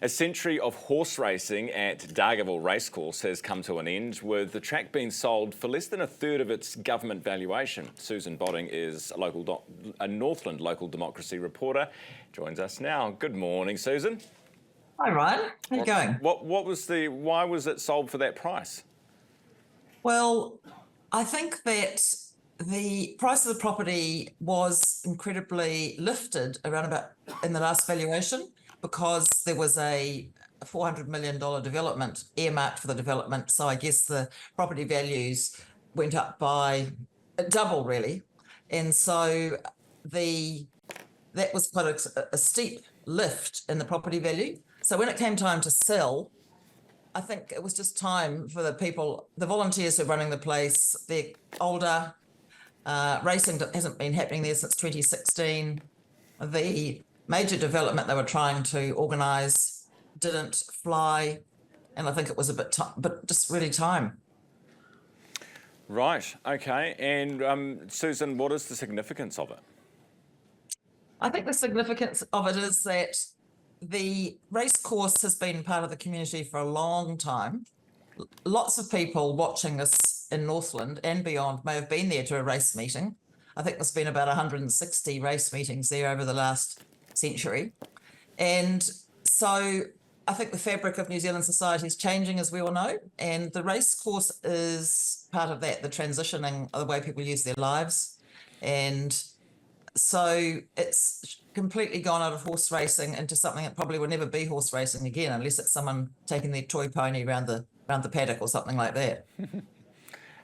A century of horse racing at Dargaville Racecourse has come to an end, with the track being sold for less than a third of its government valuation. Susan Bodding is a Northland local democracy reporter. Joins us now. Good morning, Susan. Hi, Ryan. How you going? Why was it sold for that price? Well, I think that the price of the property was incredibly lifted around about in the last valuation, because there was a $400 million development earmarked for the development. So I guess the property values went up by double, really. And so that was quite a steep lift in the property value. So when it came time to sell, I think it was just time for the volunteers who are running the place. They're older. Racing hasn't been happening there since 2016. The major development they were trying to organise didn't fly, and I think it was but just really time. Right, okay. And Susan, what is the significance of it? I think the significance of it is that the racecourse has been part of the community for a long time. Lots of people watching this in Northland and beyond may have been there to a race meeting. I think there's been about 160 race meetings there over the last century. And so I think the fabric of New Zealand society is changing, as we all know, and the racecourse is part of that, the transitioning of the way people use their lives. And so it's completely gone out of horse racing into something that probably will never be horse racing again, unless it's someone taking their toy pony around the paddock or something like that.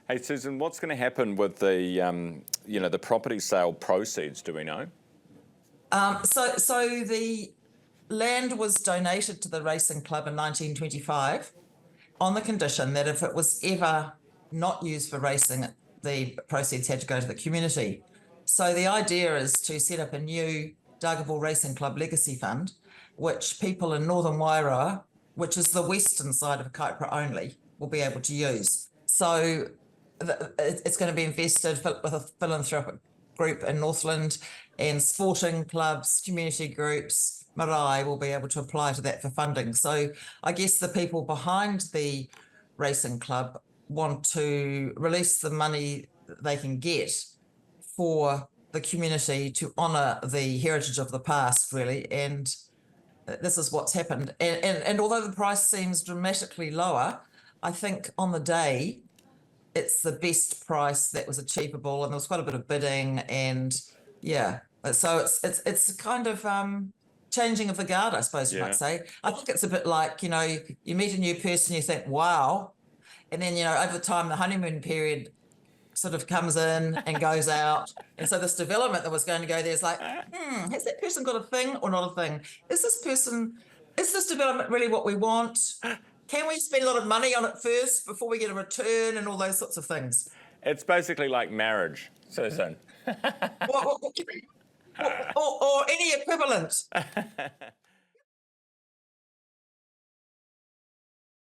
Hey, Susan, what's going to happen with the property sale proceeds? Do we know? So the land was donated to the racing club in 1925 on the condition that if it was ever not used for racing, the proceeds had to go to the community. So the idea is to set up a new Dargaville Racing Club Legacy Fund, which people in Northern Wairoa, which is the western side of Kaipara only, will be able to use. So it's going to be invested with a philanthropic group in Northland, and sporting clubs, community groups, marae will be able to apply to that for funding. So I guess the people behind the racing club want to release the money that they can get for the community to honour the heritage of the past, really. And this is what's happened. And although the price seems dramatically lower, I think on the day, it's the best price that was achievable, and there was quite a bit of bidding, and yeah. So it's kind of changing of the guard, I suppose you might say. I think it's a bit like, you meet a new person, you think, wow. And then, over the time, the honeymoon period sort of comes in and goes out. And so this development that was going to go there is like, has that person got a thing or not a thing? Is this development really what we want? Can we spend a lot of money on it first before we get a return and all those sorts of things? It's basically like marriage, Susan. or any equivalent.